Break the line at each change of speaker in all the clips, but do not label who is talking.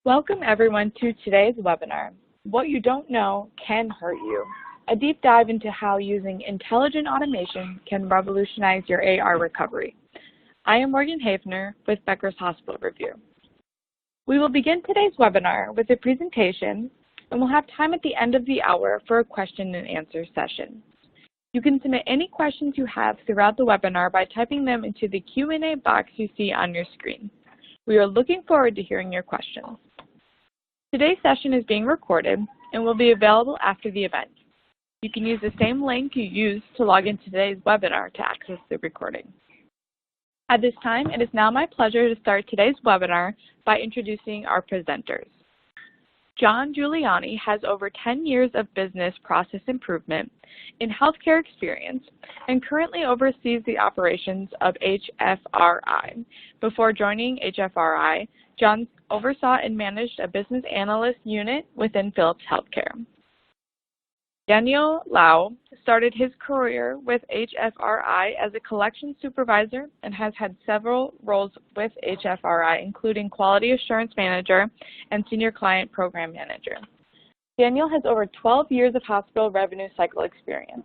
Welcome everyone to today's webinar, What You Don't Know Can Hurt You, a deep dive into how using intelligent automation can revolutionize your AR recovery. I am Morgan Hafner with Becker's Hospital Review. We will begin today's webinar with a presentation, and we'll have time at the end of the hour for a question and answer session. You can submit any questions you have throughout the webinar by typing them into the Q&A box you see on your screen. We are looking forward to hearing your questions. Today's session is being recorded and will be available after the event. You can use the same link you used to log into today's webinar to access the recording. At this time, it is now my pleasure to start today's webinar by introducing our presenters. John Giuliani has over 10 years of business process improvement in healthcare experience and currently oversees the operations of HFRI. Before joining HFRI, John oversaw and managed a business analyst unit within Philips Healthcare. Daniel Lau started his career with HFRI as a collection supervisor and has had several roles with HFRI, including Quality Assurance Manager and Senior Client Program Manager. Daniel has over 12 years of hospital revenue cycle experience.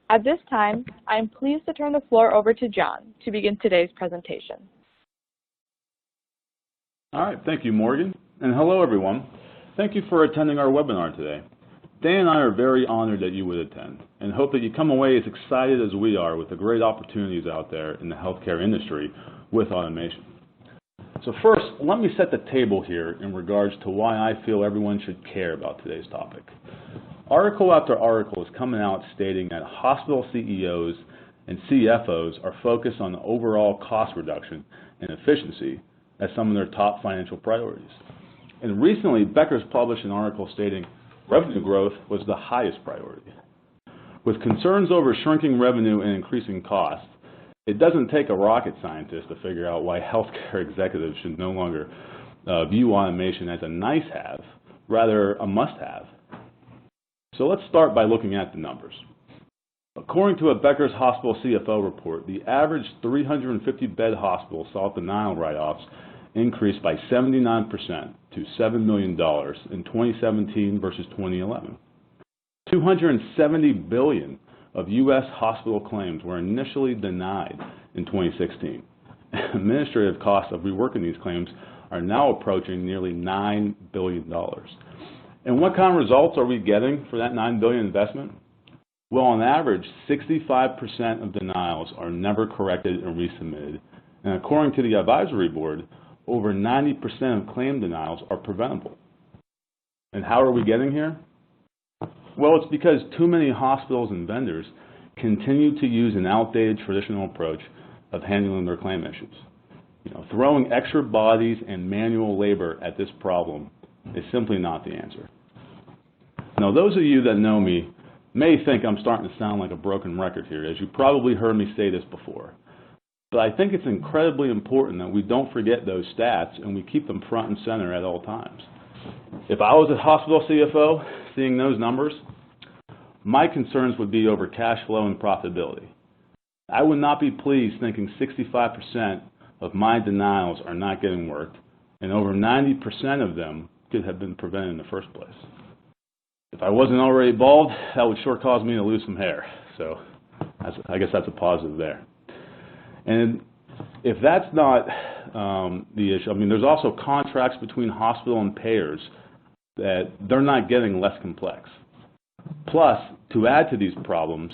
At this time, I am pleased to turn the floor over to John to begin today's presentation.
All right, thank you, Morgan. And hello, everyone. Thank you for attending our webinar today. Dan and I are very honored that you would attend and hope that you come away as excited as we are with the great opportunities out there in the healthcare industry with automation. So first, let me set the table here in regards to why I feel everyone should care about today's topic. Article after article is coming out stating that hospital CEOs and CFOs are focused on the overall cost reduction and efficiency as some of their top financial priorities. And recently, Becker's published an article stating revenue growth was the highest priority. With concerns over shrinking revenue and increasing costs, it doesn't take a rocket scientist to figure out why healthcare executives should no longer view automation as a nice-have, rather a must-have. So let's start by looking at the numbers. According to a Becker's Hospital CFO report, the average 350-bed hospital saw denial write-offs increased by 79% to $7 million in 2017 versus 2011. $270 billion of U.S. hospital claims were initially denied in 2016. Administrative costs of reworking these claims are now approaching nearly $9 billion. And what kind of results are we getting for that $9 billion investment? Well, on average, 65% of denials are never corrected and resubmitted. And according to the advisory board, over 90% of claim denials are preventable. And how are we getting here? Well, it's because too many hospitals and vendors continue to use an outdated traditional approach of handling their claim issues. Throwing extra bodies and manual labor at this problem is simply not the answer. Now, those of you that know me may think I'm starting to sound like a broken record here, as you probably heard me say this before. But I think it's incredibly important that we don't forget those stats and we keep them front and center at all times. If I was a hospital CFO seeing those numbers, my concerns would be over cash flow and profitability. I would not be pleased thinking 65% of my denials are not getting worked, and over 90% of them could have been prevented in the first place. If I wasn't already bald, that would sure cause me to lose some hair. So I guess that's a positive there. And if that's not the issue, I mean, there's also contracts between hospital and payers that they're not getting less complex. Plus, to add to these problems,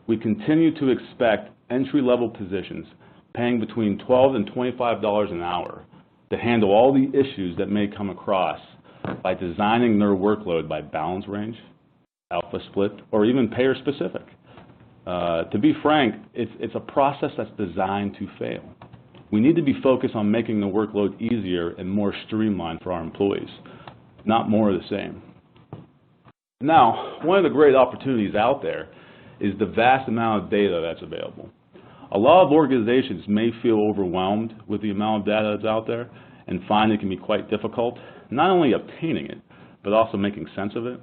we continue to expect entry-level positions paying between $12 and $25 an hour to handle all the issues that may come across by designing their workload by balance range, alpha split, or even payer-specific. To be frank, it's a process that's designed to fail. We need to be focused on making the workload easier and more streamlined for our employees, not more of the same. Now, one of the great opportunities out there is the vast amount of data that's available. A lot of organizations may feel overwhelmed with the amount of data that's out there and find it can be quite difficult, not only obtaining it, but also making sense of it.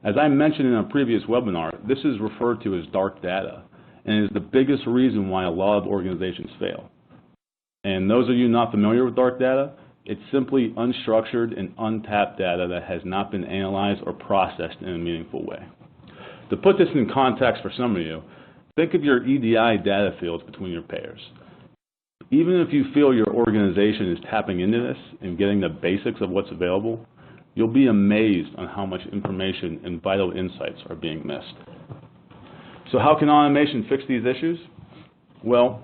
As I mentioned in a previous webinar, this is referred to as dark data, and is the biggest reason why a lot of organizations fail. And those of you not familiar with dark data, it's simply unstructured and untapped data that has not been analyzed or processed in a meaningful way. To put this in context for some of you, think of your EDI data fields between your payers. Even if you feel your organization is tapping into this and getting the basics of what's available, you'll be amazed on how much information and vital insights are being missed. So how can automation fix these issues? Well,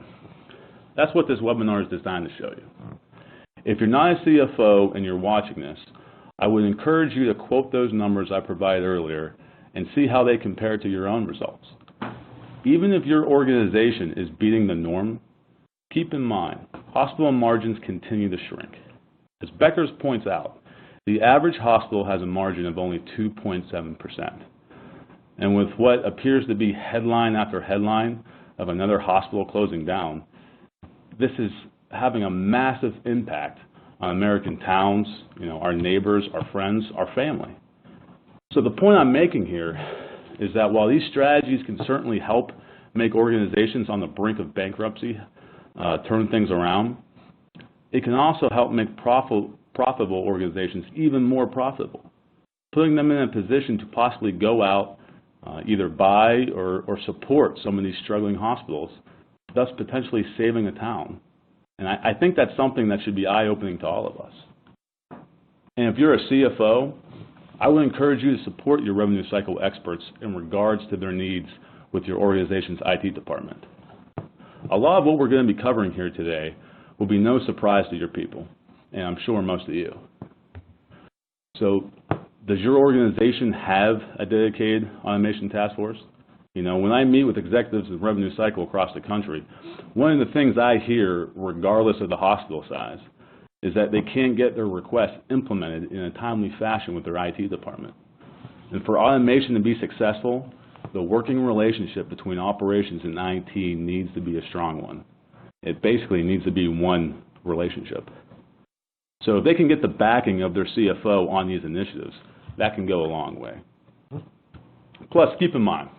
that's what this webinar is designed to show you. If you're not a CFO and you're watching this, I would encourage you to quote those numbers I provided earlier and see how they compare to your own results. Even if your organization is beating the norm, keep in mind, hospital margins continue to shrink. As Beckers points out, the average hospital has a margin of only 2.7%. And with what appears to be headline after headline of another hospital closing down, this is having a massive impact on American towns, our neighbors, our friends, our family. So the point I'm making here is that while these strategies can certainly help make organizations on the brink of bankruptcy turn things around, it can also help make profitable organizations even more profitable, putting them in a position to possibly go out, either buy or support some of these struggling hospitals, thus potentially saving a town. And I think that's something that should be eye-opening to all of us. And if you're a CFO, I would encourage you to support your revenue cycle experts in regards to their needs with your organization's IT department. A lot of what we're going to be covering here today will be no surprise to your people, and I'm sure most of you. So, does your organization have a dedicated automation task force? When I meet with executives of revenue cycle across the country, one of the things I hear, regardless of the hospital size, is that they can't get their requests implemented in a timely fashion with their IT department. And for automation to be successful, the working relationship between operations and IT needs to be a strong one. It basically needs to be one relationship. So if they can get the backing of their CFO on these initiatives, that can go a long way. Plus, keep in mind,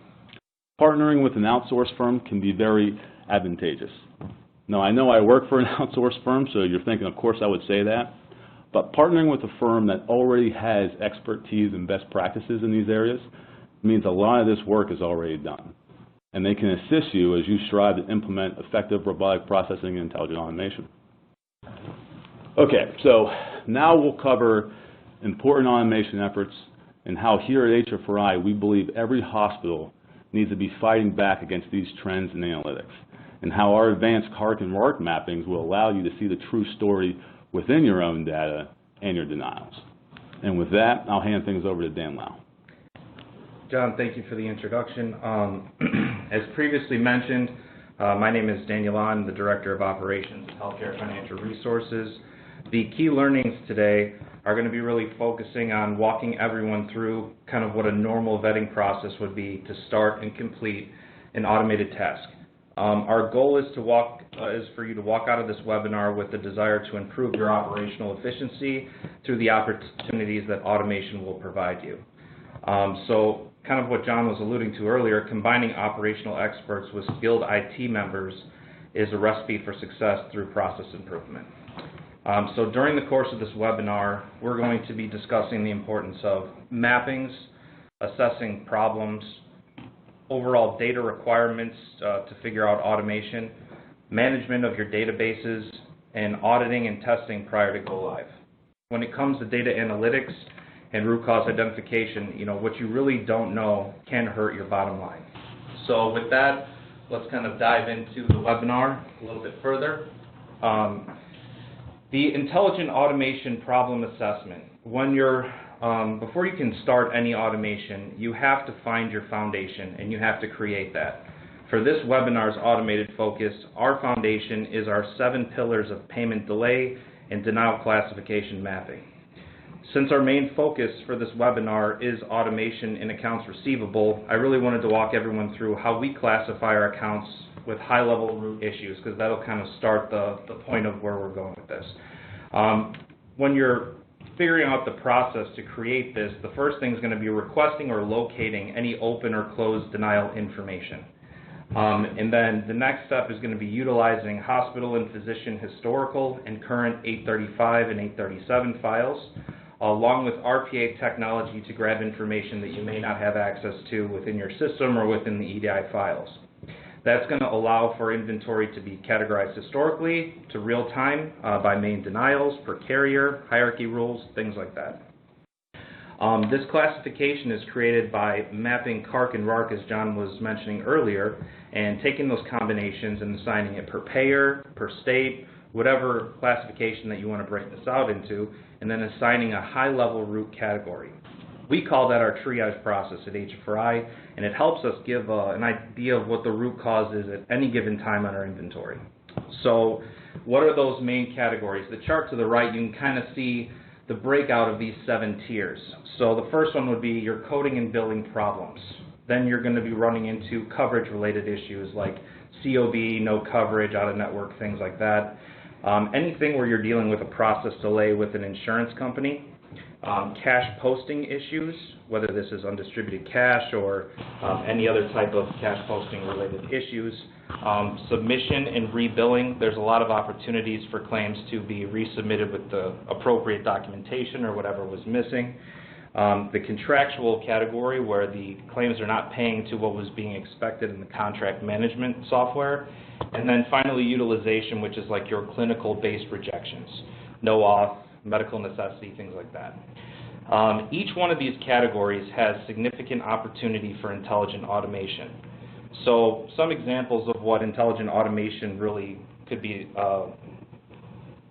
partnering with an outsourced firm can be very advantageous. Now, I know I work for an outsourced firm, so you're thinking, of course, I would say that. But partnering with a firm that already has expertise and best practices in these areas means a lot of this work is already done. And they can assist you as you strive to implement effective robotic processing and intelligent automation. Okay, so now we'll cover important automation efforts and how here at HFRI we believe every hospital needs to be fighting back against these trends in analytics, and how our advanced CARC and RARC mappings will allow you to see the true story within your own data and your denials. And with that, I'll hand things over to Dan Lau.
John, thank you for the introduction. As previously mentioned, my name is Daniel Lau. I'm the Director of Operations at Healthcare Financial Resources. The key learnings today are going to be really focusing on walking everyone through kind of what a normal vetting process would be to start and complete an automated task. Our goal is for you to walk out of this webinar with the desire to improve your operational efficiency through the opportunities that automation will provide you. So kind of what John was alluding to earlier, combining operational experts with skilled IT members is a recipe for success through process improvement. So during the course of this webinar, we're going to be discussing the importance of mappings, assessing problems, overall data requirements to figure out automation, management of your databases, and auditing and testing prior to go live. When it comes to data analytics and root cause identification, what you really don't know can hurt your bottom line. So with that, let's kind of dive into the webinar a little bit further. The intelligent automation problem assessment. Before you can start any automation, you have to find your foundation and you have to create that. For this webinar's automated focus, our foundation is our 7 pillars of payment delay and denial classification mapping. Since our main focus for this webinar is automation in accounts receivable, I really wanted to walk everyone through how we classify our accounts with high-level root issues, because that'll kind of start the point of where we're going with this. When you're figuring out the process to create this, the first thing is going to be requesting or locating any open or closed denial information. And then the next step is going to be utilizing hospital and physician historical and current 835 and 837 files, along with RPA technology to grab information that you may not have access to within your system or within the EDI files. That's going to allow for inventory to be categorized historically to real time by main denials, per carrier, hierarchy rules, things like that. This classification is created by mapping CARC and RARC, as John was mentioning earlier, and taking those combinations and assigning it per payer, per state, whatever classification that you want to break this out into, and then assigning a high-level root category. We call that our triage process at HFRI, and it helps us give an idea of what the root cause is at any given time on our inventory. So what are those main categories? The chart to the right, you can kind of see the breakout of these 7 tiers. So the first one would be your coding and billing problems. Then you're going to be running into coverage-related issues like COB, no coverage, out-of-network, things like that. Anything where you're dealing with a process delay with an insurance company. Cash posting issues, whether this is undistributed cash or any other type of cash posting related issues. Submission and rebilling, there's a lot of opportunities for claims to be resubmitted with the appropriate documentation or whatever was missing. The contractual category, where the claims are not paying to what was being expected in the contract management software. And then finally, utilization, which is like your clinical-based rejections. No auth, medical necessity, things like that. Each one of these categories has significant opportunity for intelligent automation. So some examples of what intelligent automation really could be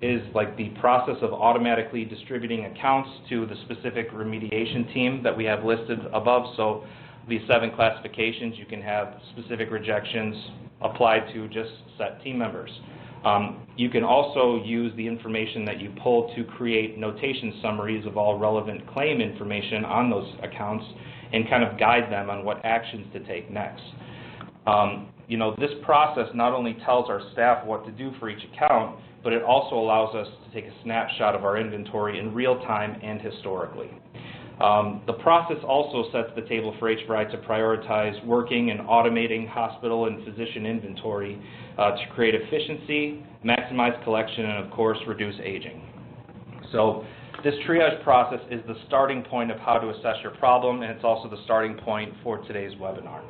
is like the process of automatically distributing accounts to the specific remediation team that we have listed above. So these 7 classifications, you can have specific rejections applied to just set team members. You can also use the information that you pull to create notation summaries of all relevant claim information on those accounts and kind of guide them on what actions to take next. This process not only tells our staff what to do for each account, but it also allows us to take a snapshot of our inventory in real time and historically. The process also sets the table for HFRI to prioritize working and automating hospital and physician inventory to create efficiency, maximize collection, and of course reduce aging. So this triage process is the starting point of how to assess your problem, and it's also the starting point for today's webinar.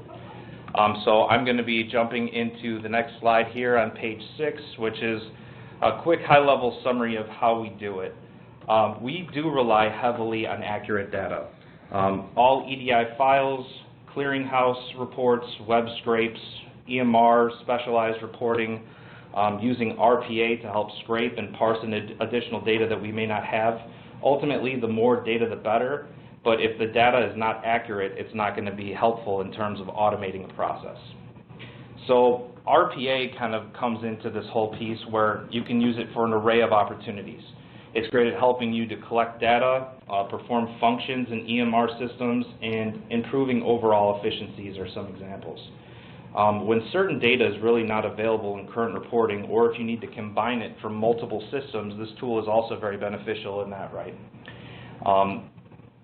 So I'm going to be jumping into the next slide here on page 6, which is a quick high-level summary of how we do it. We do rely heavily on accurate data. All EDI files, clearinghouse reports, web scrapes, EMR, specialized reporting, using RPA to help scrape and parse additional data that we may not have. Ultimately, the more data, the better. But if the data is not accurate, it's not going to be helpful in terms of automating the process. So RPA kind of comes into this whole piece where you can use it for an array of opportunities. It's great at helping you to collect data, perform functions in EMR systems, and improving overall efficiencies are some examples. When certain data is really not available in current reporting, or if you need to combine it from multiple systems, this tool is also very beneficial in that, right?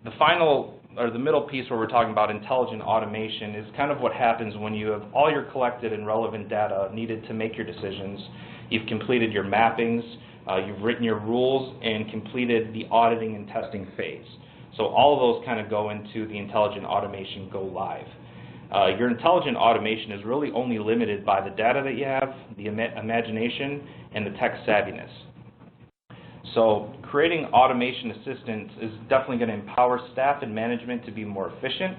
The final, or the middle piece where we're talking about intelligent automation is kind of what happens when you have all your collected and relevant data needed to make your decisions. You've completed your mappings, you've written your rules, and completed the auditing and testing phase. So all of those kind of go into the intelligent automation go live. Your intelligent automation is really only limited by the data that you have, the imagination, and the tech savviness. So creating automation assistance is definitely going to empower staff and management to be more efficient.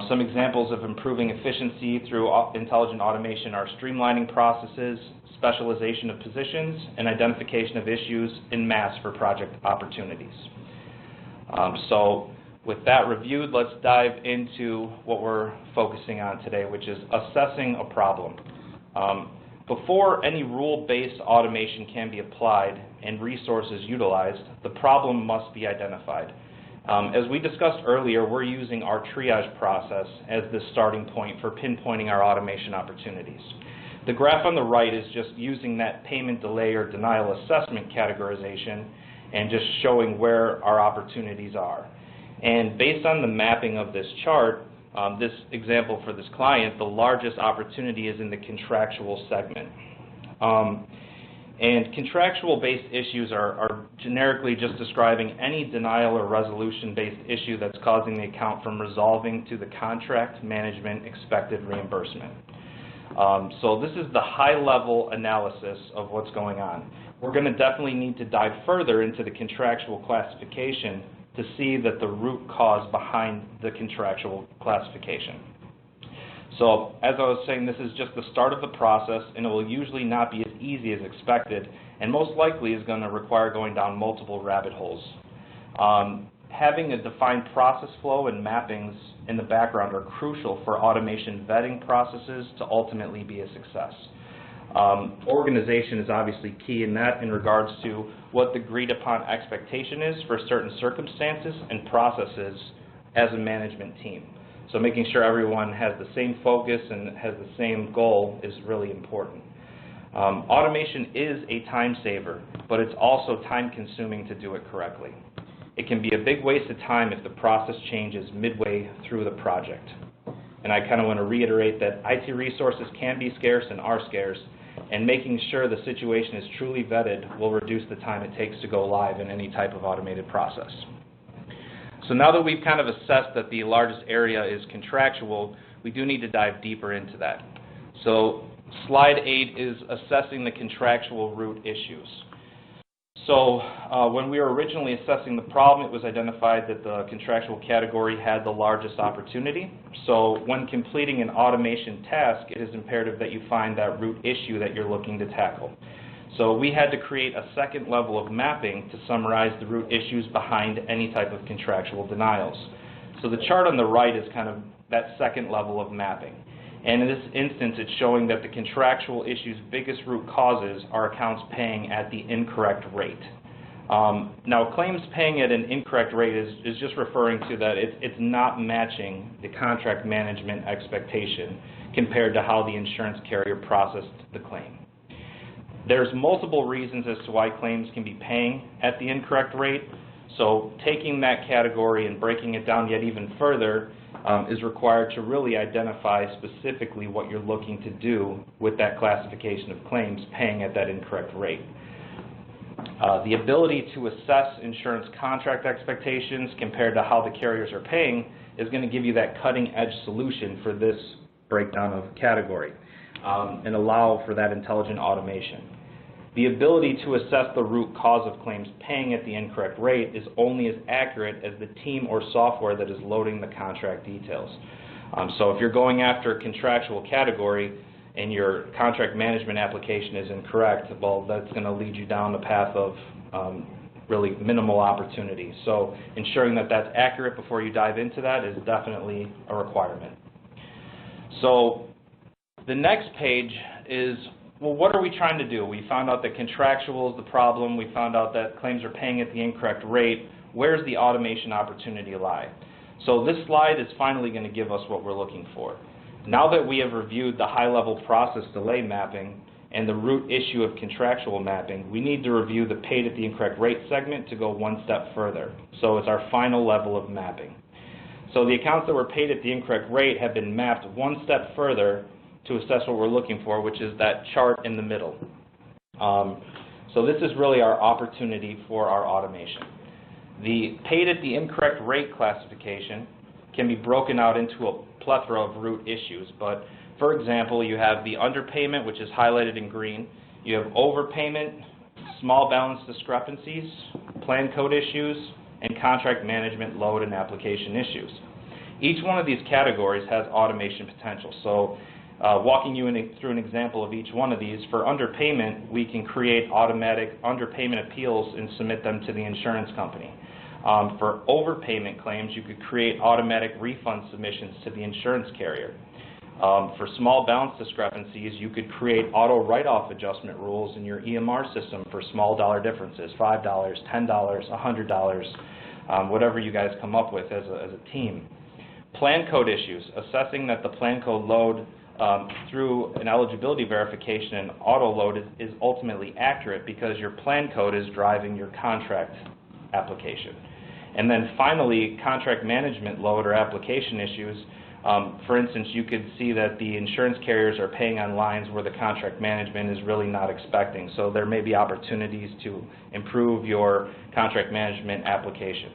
Some examples of improving efficiency through intelligent automation are streamlining processes, specialization of positions, and identification of issues en masse for project opportunities. So with that reviewed, let's dive into what we're focusing on today, which is assessing a problem. Before any rule-based automation can be applied and resources utilized, the problem must be identified. As we discussed earlier, we're using our triage process as the starting point for pinpointing our automation opportunities. The graph on the right is just using that payment delay or denial assessment categorization and just showing where our opportunities are. And based on the mapping of this chart, this example for this client, the largest opportunity is in the contractual segment. And contractual-based issues are generically just describing any denial or resolution-based issue that's causing the account from resolving to the contract management expected reimbursement. So this is the high-level analysis of what's going on. We're going to definitely need to dive further into the contractual classification to see that the root cause behind the contractual classification. So, as I was saying, this is just the start of the process, and it will usually not be as easy as expected, and most likely is going to require going down multiple rabbit holes. Having a defined process flow and mappings in the background are crucial for automation vetting processes to ultimately be a success. Organization is obviously key in that in regards to what the agreed upon expectation is for certain circumstances and processes as a management team. So making sure everyone has the same focus and has the same goal is really important. Automation is a time saver, but it's also time consuming to do it correctly. It can be a big waste of time if the process changes midway through the project. And I kind of want to reiterate that IT resources can be scarce and are scarce, and making sure the situation is truly vetted will reduce the time it takes to go live in any type of automated process. So now that we've kind of assessed that the largest area is contractual, we do need to dive deeper into that. So slide 8 is assessing the contractual root issues. So when we were originally assessing the problem, it was identified that the contractual category had the largest opportunity. So when completing an automation task, it is imperative that you find that root issue that you're looking to tackle. So we had to create a second level of mapping to summarize the root issues behind any type of contractual denials. So the chart on the right is kind of that second level of mapping. And in this instance, it's showing that the contractual issue's biggest root causes are accounts paying at the incorrect rate. Now, claims paying at an incorrect rate is just referring to that it's not matching the contract management expectation compared to how the insurance carrier processed the claim. There's multiple reasons as to why claims can be paying at the incorrect rate. So taking that category and breaking it down yet even further is required to really identify specifically what you're looking to do with that classification of claims paying at that incorrect rate. The ability to assess insurance contract expectations compared to how the carriers are paying is going to give you that cutting-edge solution for this breakdown of category and allow for that intelligent automation. The ability to assess the root cause of claims paying at the incorrect rate is only as accurate as the team or software that is loading the contract details. So if you're going after a contractual category and your contract management application is incorrect, well, that's going to lead you down the path of really minimal opportunity. So ensuring that that's accurate before you dive into that is definitely a requirement. So the next page is, well, what are we trying to do? We found out that contractual is the problem. We found out that claims are paying at the incorrect rate. Where's the automation opportunity lie? So this slide is finally going to give us what we're looking for. Now that we have reviewed the high-level process delay mapping and the root issue of contractual mapping, we need to review the paid at the incorrect rate segment to go one step further. So it's our final level of mapping. So the accounts that were paid at the incorrect rate have been mapped one step further to assess what we're looking for, which is that chart in the middle. So this is really our opportunity for our automation. The paid at the incorrect rate classification can be broken out into a plethora of root issues, but for example, you have the underpayment, which is highlighted in green. You have overpayment, small balance discrepancies, plan code issues, and contract management load and application issues. Each one of these categories has automation potential. So walking you through an example of each one of these, for underpayment, we can create automatic underpayment appeals and submit them to the insurance company. For overpayment claims, you could create automatic refund submissions to the insurance carrier. For small balance discrepancies, you could create auto write-off adjustment rules in your EMR system for small dollar differences, $5, $10, $100, whatever you guys come up with as a team. Plan code issues, assessing that the plan code load through an eligibility verification and auto load is ultimately accurate because your plan code is driving your contract application. And then finally, contract management load or application issues For instance, you could see that the insurance carriers are paying on lines where the contract management is really not expecting. So there may be opportunities to improve your contract management application.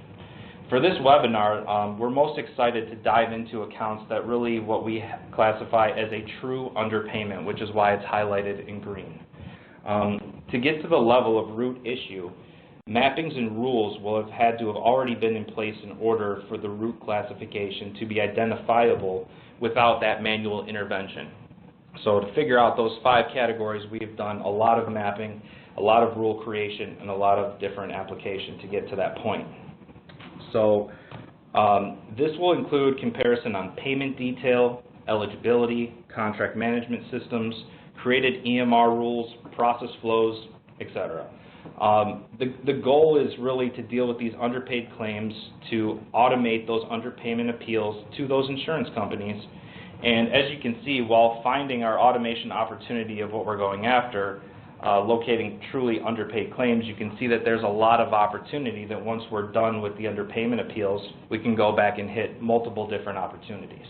For this webinar, we're most excited to dive into accounts that really what we classify as a true underpayment, which is why it's highlighted in green. To get to the level of root issue, mappings and rules will have had to have already been in place in order for the root classification to be identifiable without that manual intervention. So to figure out those 5 categories, we have done a lot of mapping, a lot of rule creation, and a lot of different application to get to that point. So this will include comparison on payment detail, eligibility, contract management systems, created EMR rules, process flows, etc. The goal is really to deal with these underpaid claims, to automate those underpayment appeals to those insurance companies. And as you can see, while finding our automation opportunity of what we're going after, locating truly underpaid claims, you can see that there's a lot of opportunity that once we're done with the underpayment appeals, we can go back and hit multiple different opportunities.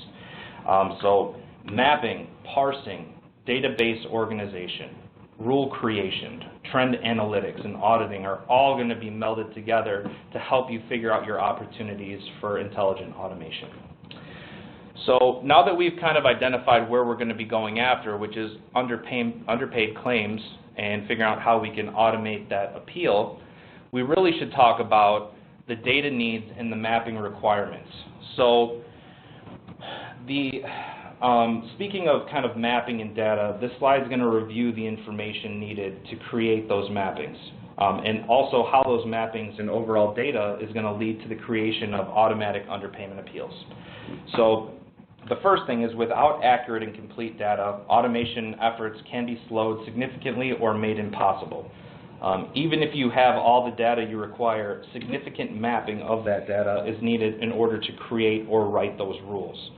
So mapping, parsing, database organization, rule creation, trend analytics, and auditing are all going to be melded together to help you figure out your opportunities for intelligent automation. So now that we've kind of identified where we're going to be going after, which is underpaid claims, and figuring out how we can automate that appeal, we really should talk about the data needs and the mapping requirements. So speaking of kind of mapping and data, this slide is going to review the information needed to create those mappings, and also how those mappings and overall data is going to lead to the creation of automatic underpayment appeals. So the first thing is, without accurate and complete data, automation efforts can be slowed significantly or made impossible. Even if you have all the data you require, significant mapping of that data is needed in order to create or write those rules.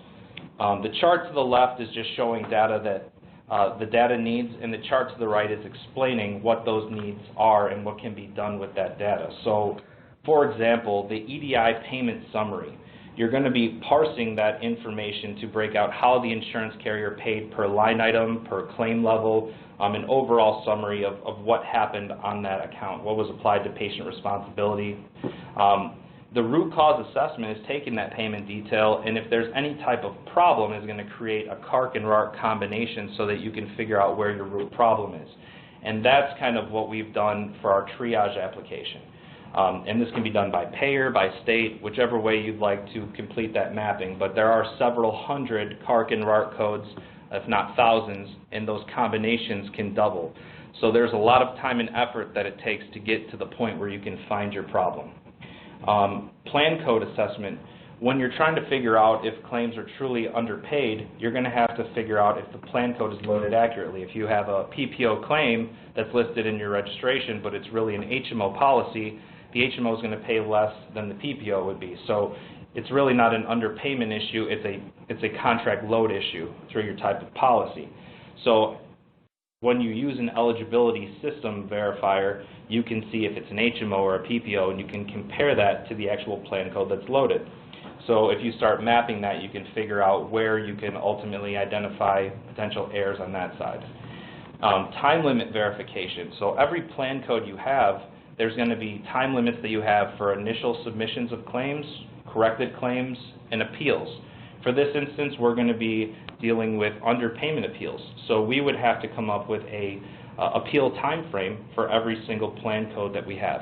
The chart to the left is just showing data that the data needs, and the chart to the right is explaining what those needs are and what can be done with that data. So, for example, the EDI payment summary, you're going to be parsing that information to break out how the insurance carrier paid per line item, per claim level, an overall summary of what happened on that account, what was applied to patient responsibility. The root cause assessment is taking that payment detail, and if there's any type of problem, is going to create a CARC and RARC combination so that you can figure out where your root problem is. And that's kind of what we've done for our triage application. And this can be done by payer, by state, whichever way you'd like to complete that mapping. But there are several hundred CARC and RARC codes, if not thousands, and those combinations can double. So there's a lot of time and effort that it takes to get to the point where you can find your problem. Plan code assessment. When you're trying to figure out if claims are truly underpaid, you're going to have to figure out if the plan code is loaded accurately. If you have a PPO claim that's listed in your registration, but it's really an HMO policy, the HMO is going to pay less than the PPO would be. So it's really not an underpayment issue, it's a contract load issue through your type of policy. So when you use an eligibility system verifier, you can see if it's an HMO or a PPO, and you can compare that to the actual plan code that's loaded. So if you start mapping that, you can figure out where you can ultimately identify potential errors on that side. Time limit verification. So every plan code you have, there's going to be time limits that you have for initial submissions of claims, corrected claims, and appeals. For this instance, we're going to be dealing with underpayment appeals. So we would have to come up with a appeal time frame for every single plan code that we have.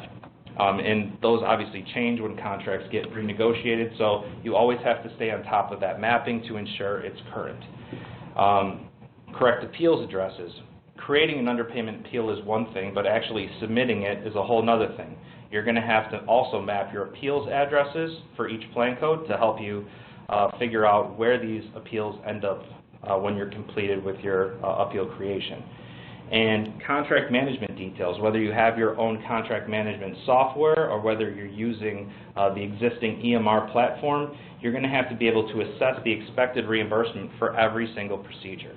And those obviously change when contracts get renegotiated, so you always have to stay on top of that mapping to ensure it's current. Correct appeals addresses. Creating an underpayment appeal is one thing, but actually submitting it is a whole other thing. You're going to have to also map your appeals addresses for each plan code to help you figure out where these appeals end up when you're completed with your appeal creation. And contract management details, whether you have your own contract management software or whether you're using the existing EMR platform, you're going to have to be able to assess the expected reimbursement for every single procedure.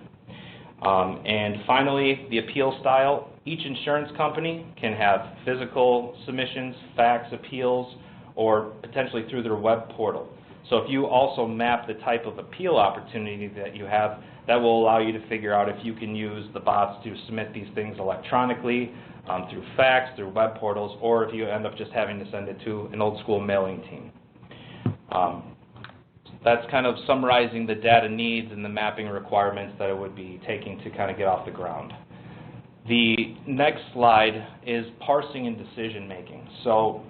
And finally, the appeal style. Each insurance company can have physical submissions, fax appeals, or potentially through their web portal. So if you also map the type of appeal opportunity that you have, that will allow you to figure out if you can use the bots to submit these things electronically, through fax, through web portals, or if you end up just having to send it to an old school mailing team. That's kind of summarizing the data needs and the mapping requirements that it would be taking to kind of get off the ground. The next slide is parsing and decision making. So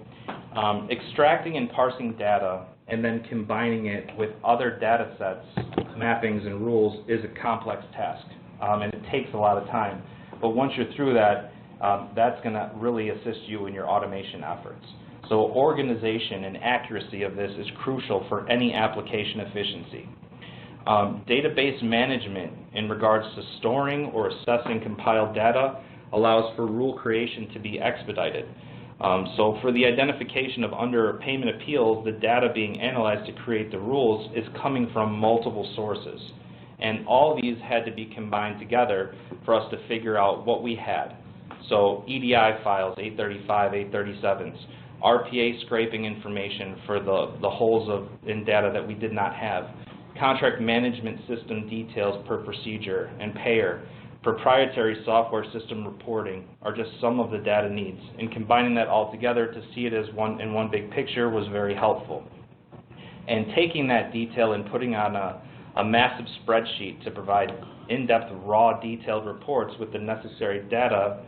extracting and parsing data and then combining it with other data sets, mappings, and rules is a complex task, and it takes a lot of time. But once you're through that, that's going to really assist you in your automation efforts. So organization and accuracy of this is crucial for any application efficiency. Database management in regards to storing or assessing compiled data allows for rule creation to be expedited. So for the identification of underpayment appeals, the data being analyzed to create the rules is coming from multiple sources. And all these had to be combined together for us to figure out what we had. So EDI files, 835, 837s, RPA scraping information for the holes in data that we did not have, contract management system details per procedure and payer, proprietary software system reporting are just some of the data needs. And combining that all together to see it as in one big picture was very helpful. And taking that detail and putting on a massive spreadsheet to provide in-depth, raw, detailed reports with the necessary data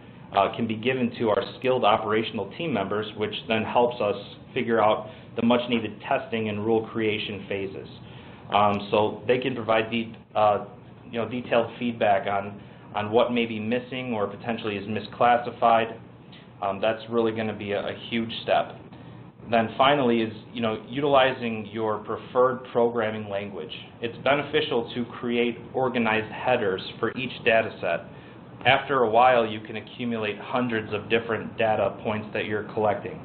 can be given to our skilled operational team members, which then helps us figure out the much-needed testing and rule creation phases. So they can provide detailed feedback on what may be missing or potentially is misclassified. That's really going to be a huge step. Then finally is utilizing your preferred programming language. It's beneficial to create organized headers for each data set. After a while, you can accumulate hundreds of different data points that you're collecting.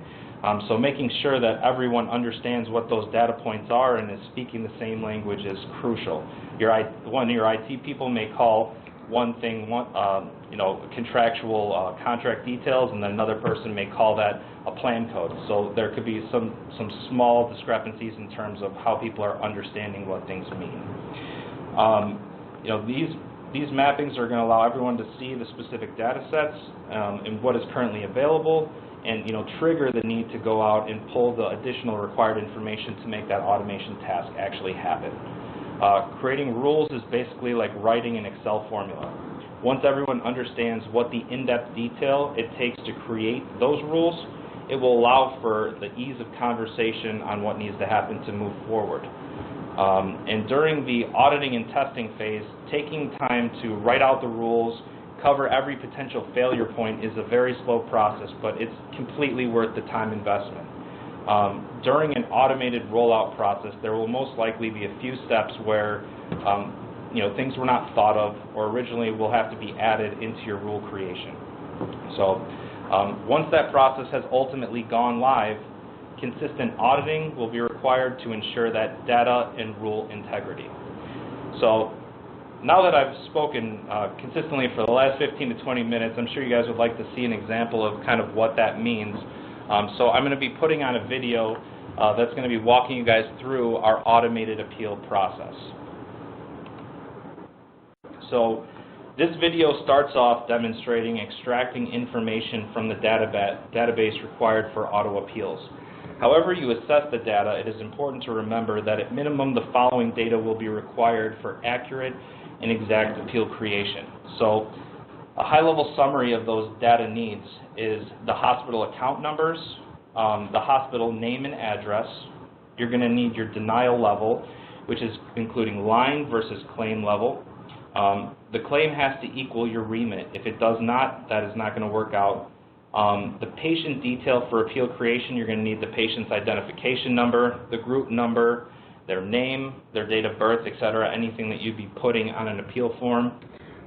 So making sure that everyone understands what those data points are and is speaking the same language is crucial. One of your IT people may call one thing, contractual contract details, and then another person may call that a plan code. So there could be some small discrepancies in terms of how people are understanding what things mean. These mappings are going to allow everyone to see the specific data sets and what is currently available, and trigger the need to go out and pull the additional required information to make that automation task actually happen. Creating rules is basically like writing an Excel formula. Once everyone understands what the in-depth detail it takes to create those rules, it will allow for the ease of conversation on what needs to happen to move forward. And during the auditing and testing phase, taking time to write out the rules, cover every potential failure point is a very slow process, but it's completely worth the time investment. During an automated rollout process, there will most likely be a few steps where things were not thought of or originally will have to be added into your rule creation. So once that process has ultimately gone live, consistent auditing will be required to ensure that data and rule integrity. So now that I've spoken consistently for the last 15 to 20 minutes, I'm sure you guys would like to see an example of kind of what that means. So I'm going to be putting on a video that's going to be walking you guys through our automated appeal process. So this video starts off demonstrating extracting information from the database required for auto appeals. However you assess the data, it is important to remember that at minimum the following data will be required for accurate and exact appeal creation. So a high-level summary of those data needs is the hospital account numbers, the hospital name and address. You're going to need your denial level, which is including line versus claim level. The claim has to equal your remit. If it does not, that is not going to work out. The patient detail for appeal creation, you're going to need the patient's identification number, the group number, their name, their date of birth, etc., anything that you'd be putting on an appeal form.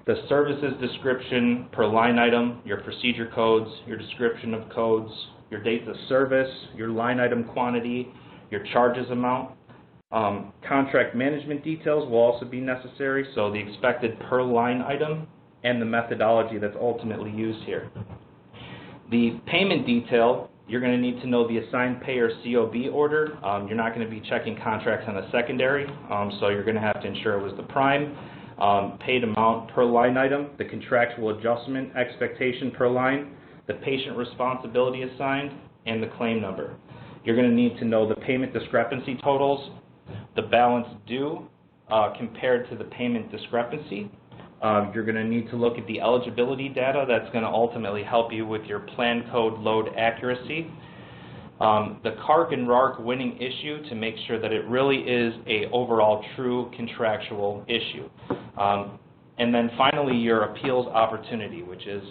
The services description per line item, your procedure codes, your description of codes, your dates of service, your line item quantity, your charges amount. Contract management details will also be necessary, so the expected per line item and the methodology that's ultimately used here. The payment detail You're going to need to know the assigned payer COB order. You're not going to be checking contracts on a secondary, so you're going to have to ensure it was the prime, paid amount per line item, the contractual adjustment expectation per line, the patient responsibility assigned, and the claim number. You're going to need to know the payment discrepancy totals, the balance due compared to the payment discrepancy. You're going to need to look at the eligibility data. That's going to ultimately help you with your plan code load accuracy. The CARC and RARC winning issue to make sure that it really is a overall true contractual issue. And then finally, your appeals opportunity, which is,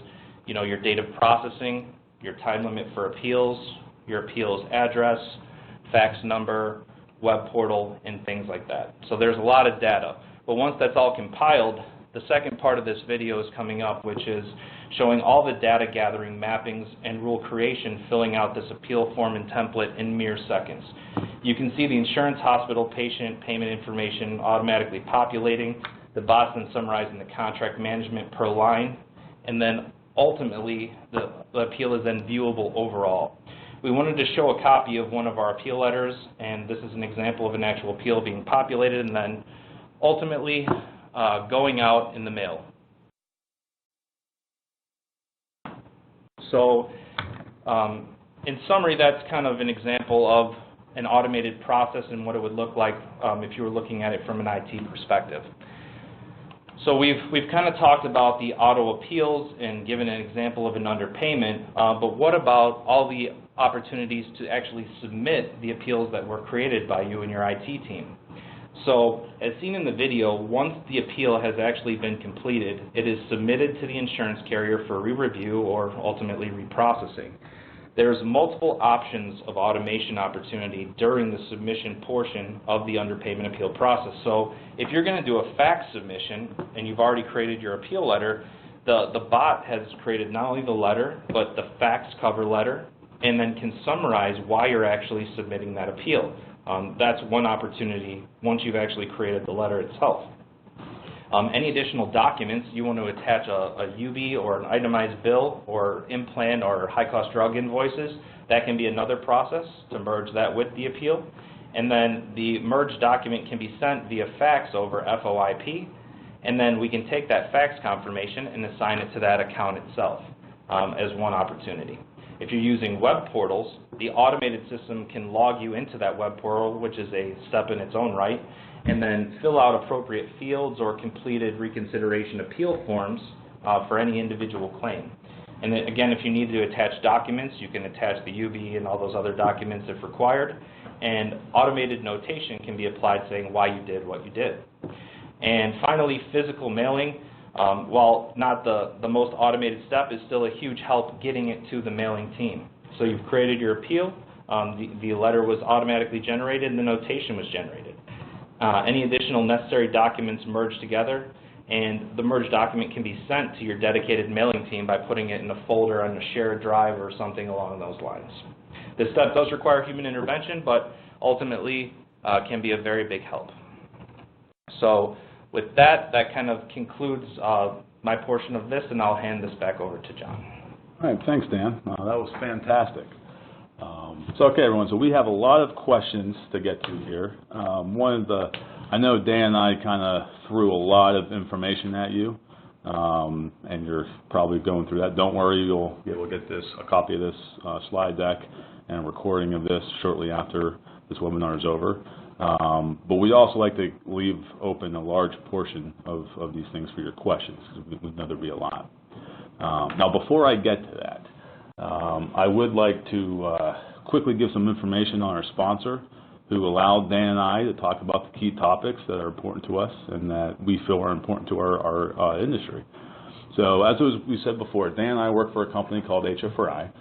you know, your date of processing, your time limit for appeals, your appeals address, fax number, web portal, and things like that. So there's a lot of data. But once that's all compiled, the second part of this video is coming up, which is showing all the data gathering, mappings, and rule creation, filling out this appeal form and template in mere seconds. You can see the insurance, hospital, patient, payment information automatically populating, the bots then summarizing the contract management per line, and then ultimately the appeal is then viewable overall. We wanted to show a copy of one of our appeal letters, and this is an example of an actual appeal being populated and then ultimately going out in the mail. So in summary, that's kind of an example of an automated process and what it would look like if you were looking at it from an IT perspective. So we've kind of talked about the auto appeals and given an example of an underpayment, but what about all the opportunities to actually submit the appeals that were created by you and your IT team? So as seen in the video, once the appeal has actually been completed, it is submitted to the insurance carrier for re-review or ultimately reprocessing. There's multiple options of automation opportunity during the submission portion of the underpayment appeal process. So if you're going to do a fax submission and you've already created your appeal letter, the bot has created not only the letter, but the fax cover letter, and then can summarize why you're actually submitting that appeal. That's one opportunity once you've actually created the letter itself. Any additional documents, you want to attach a UB or an itemized bill or implant or high-cost drug invoices, that can be another process to merge that with the appeal. And then the merged document can be sent via fax over FOIP, and then we can take that fax confirmation and assign it to that account itself as one opportunity. If you're using web portals, the automated system can log you into that web portal, which is a step in its own right, and then fill out appropriate fields or completed reconsideration appeal forms for any individual claim. And then, again, if you need to attach documents, you can attach the UB and all those other documents if required. And automated notation can be applied saying why you did what you did. And finally, physical mailing. While not the most automated step, is still a huge help getting it to the mailing team. So you've created your appeal, the letter was automatically generated, and the notation was generated. Any additional necessary documents merged together, and the merged document can be sent to your dedicated mailing team by putting it in a folder on a shared drive or something along those lines. This step does require human intervention, but ultimately can be a very big help. So with that, that kind of concludes my portion of this, and I'll hand this back over to John.
All right, thanks, Dan. That was fantastic. So, okay, everyone, so we have a lot of questions to get to here. I know Dan and I kind of threw a lot of information at you, and you're probably going through that. Don't worry, you'll be able to get a copy of this slide deck and a recording of this shortly after this webinar is over. But we also like to leave open a large portion of these things for your questions, because we know there'll be a lot. Now, before I get to that, I would like to quickly give some information on our sponsor, who allowed Dan and I to talk about the key topics that are important to us and that we feel are important to our industry. So as we said before, Dan and I work for a company called HFRI.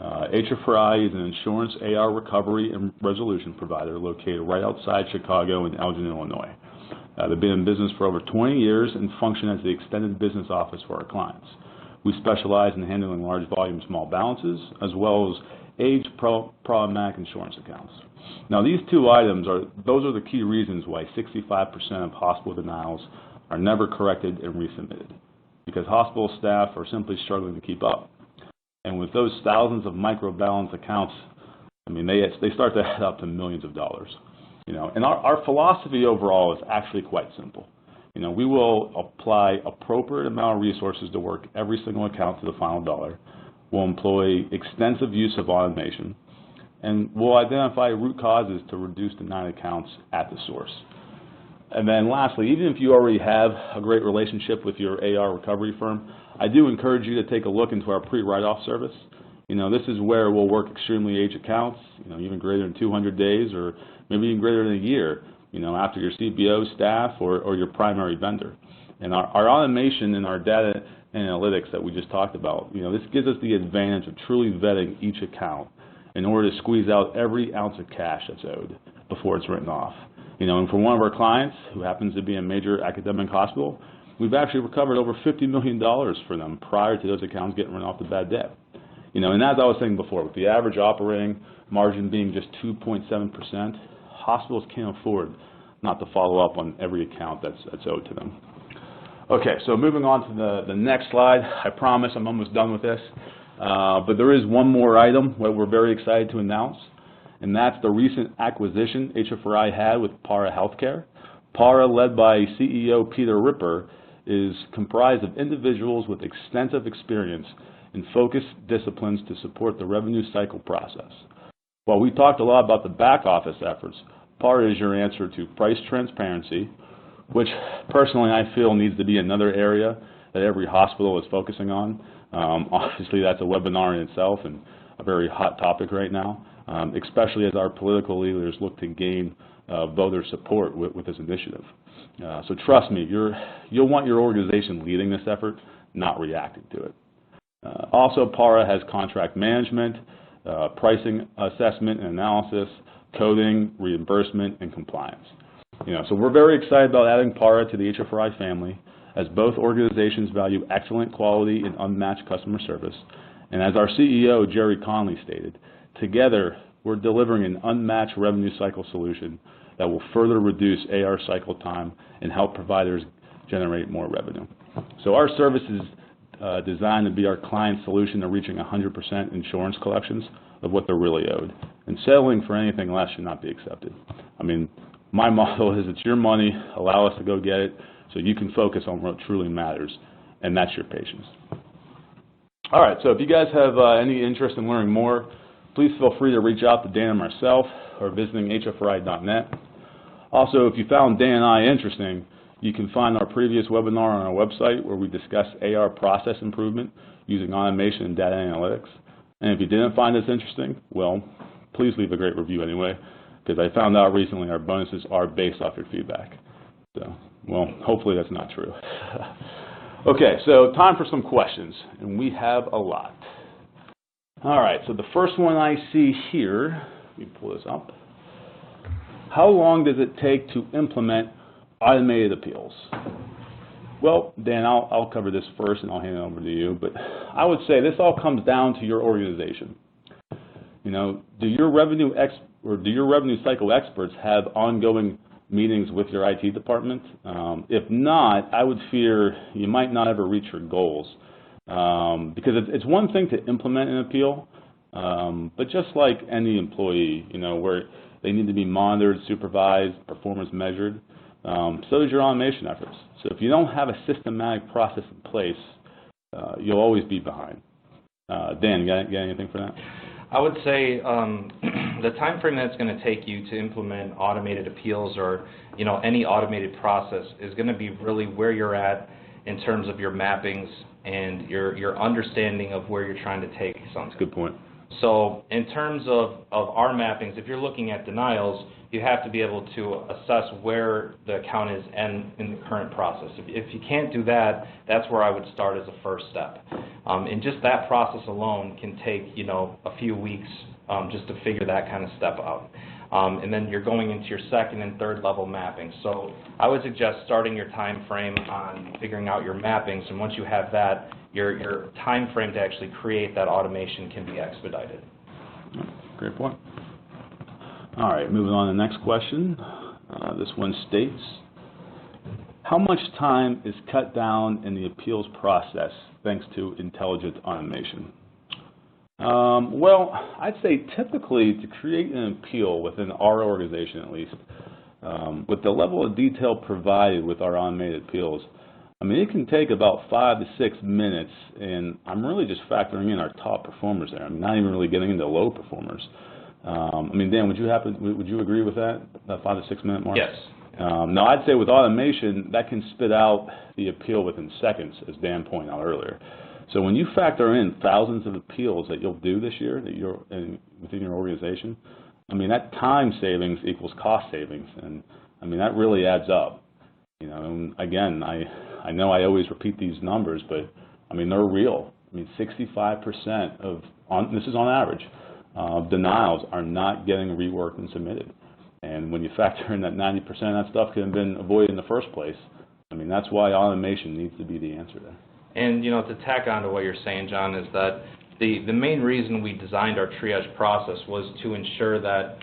HFRI is an insurance AR recovery and resolution provider located right outside Chicago in Elgin, Illinois. They've been in business for over 20 years and function as the extended business office for our clients. We specialize in handling large volume small balances, as well as aged problematic insurance accounts. Now, these two items those are the key reasons why 65% of hospital denials are never corrected and resubmitted, because hospital staff are simply struggling to keep up. And with those thousands of microbalance accounts, I mean, they start to add up to millions of dollars. And our philosophy overall is actually quite simple. We will apply appropriate amount of resources to work every single account to the final dollar. We'll employ extensive use of automation, and we'll identify root causes to reduce denied accounts at the source. And then lastly, even if you already have a great relationship with your AR recovery firm, I do encourage you to take a look into our pre-write-off service. This is where we'll work extremely aged accounts, even greater than 200 days or maybe even greater than a year, after your CBO staff or your primary vendor. And our automation and our data analytics that we just talked about, this gives us the advantage of truly vetting each account in order to squeeze out every ounce of cash that's owed before it's written off. And for one of our clients, who happens to be a major academic hospital, we've actually recovered over $50 million for them prior to those accounts getting written off the bad debt. And as I was saying before, with the average operating margin being just 2.7%, hospitals can't afford not to follow up on every account that's owed to them. Okay, so moving on to the next slide. I promise I'm almost done with this. But there is one more item that we're very excited to announce, and that's the recent acquisition HFRI had with Para Healthcare. Para, led by CEO Peter Ripper, is comprised of individuals with extensive experience in focused disciplines to support the revenue cycle process. While we talked a lot about the back office efforts, Para is your answer to price transparency, which personally I feel needs to be another area that every hospital is focusing on. Obviously that's a webinar in itself and a very hot topic right now, especially as our political leaders look to gain voter support with this initiative. So trust me, you'll want your organization leading this effort, not reacting to it. Also, Para has contract management, pricing assessment and analysis, coding, reimbursement, and compliance. So we're very excited about adding Para to the HFRI family, as both organizations value excellent quality and unmatched customer service. And as our CEO, Jerry Conley, stated, together we're delivering an unmatched revenue cycle solution that will further reduce AR cycle time and help providers generate more revenue. So our service is designed to be our client's solution to reaching 100% insurance collections of what they're really owed. And settling for anything less should not be accepted. I mean, my motto is it's your money, allow us to go get it so you can focus on what truly matters, and that's your patients. All right, so if you guys have any interest in learning more, please feel free to reach out to Dan and myself or visiting hfri.net. Also, if you found Dan and I interesting, you can find our previous webinar on our website where we discuss AR process improvement using automation and data analytics. And if you didn't find this interesting, well, please leave a great review anyway, because I found out recently our bonuses are based off your feedback. So, well, hopefully that's not true. Okay, so time for some questions, and we have a lot. All right, so the first one I see here, let me pull this up. How long does it take to implement automated appeals? Well, Dan, I'll cover this first and I'll hand it over to you, but I would say this all comes down to your organization. Do your revenue cycle experts have ongoing meetings with your IT department? If not, I would fear you might not ever reach your goals, because it's one thing to implement an appeal, but just like any employee, where they need to be monitored, supervised, performance measured, so does your automation efforts. So if you don't have a systematic process in place, you'll always be behind. Dan, you got anything for that?
I would say the time frame that's going to take you to implement automated appeals or any automated process is going to be really where you're at in terms of your mappings and your understanding of where you're trying to take something.
That's a good point.
So in terms of our mappings, if you're looking at denials, you have to be able to assess where the account is in the current process. If you can't do that, that's where I would start as a first step. And just that process alone can take a few weeks just to figure that kind of step out. And then you're going into your second and third level mapping. So I would suggest starting your time frame on figuring out your mappings, and once you have that, your time frame to actually create that automation can be expedited.
Great point. All right, moving on to the next question. This one states, how much time is cut down in the appeals process thanks to intelligent automation? Well, I'd say typically to create an appeal within our organization at least, with the level of detail provided with our automated appeals, I mean, it can take about 5 to 6 minutes, and I'm really just factoring in our top performers there. I'm not even really getting into low performers. I mean, Dan, would you agree with that 5 to 6 minute mark?
Yes.
Now, I'd say with automation, that can spit out the appeal within seconds, as Dan pointed out earlier. So when you factor in thousands of appeals that you'll do this year within your organization, I mean, that time savings equals cost savings, and I mean, that really adds up. You know, and again, I know I always repeat these numbers, but I mean, they're real. I mean, 65% this is on average, denials are not getting reworked and submitted. And when you factor in that 90% of that stuff could have been avoided in the first place, I mean, that's why automation needs to be the answer there.
And, you know, to tack on to what you're saying, John, is that the main reason we designed our triage process was to ensure that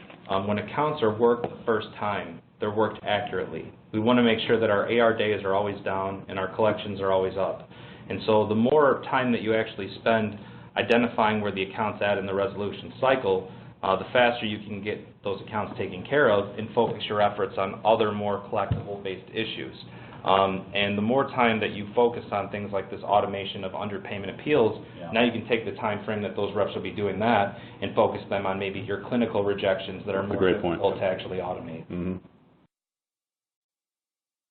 when accounts are worked the first time, they're worked accurately. We want to make sure that our AR days are always down and our collections are always up. And so the more time that you actually spend identifying where the account's at in the resolution cycle, the faster you can get those accounts taken care of and focus your efforts on other more collectible-based issues. And the more time that you focus on things like this automation of underpayment appeals, now you can take the time frame that those reps will be doing that and focus them on maybe your clinical rejections that are more difficult to actually automate.
Mm-hmm.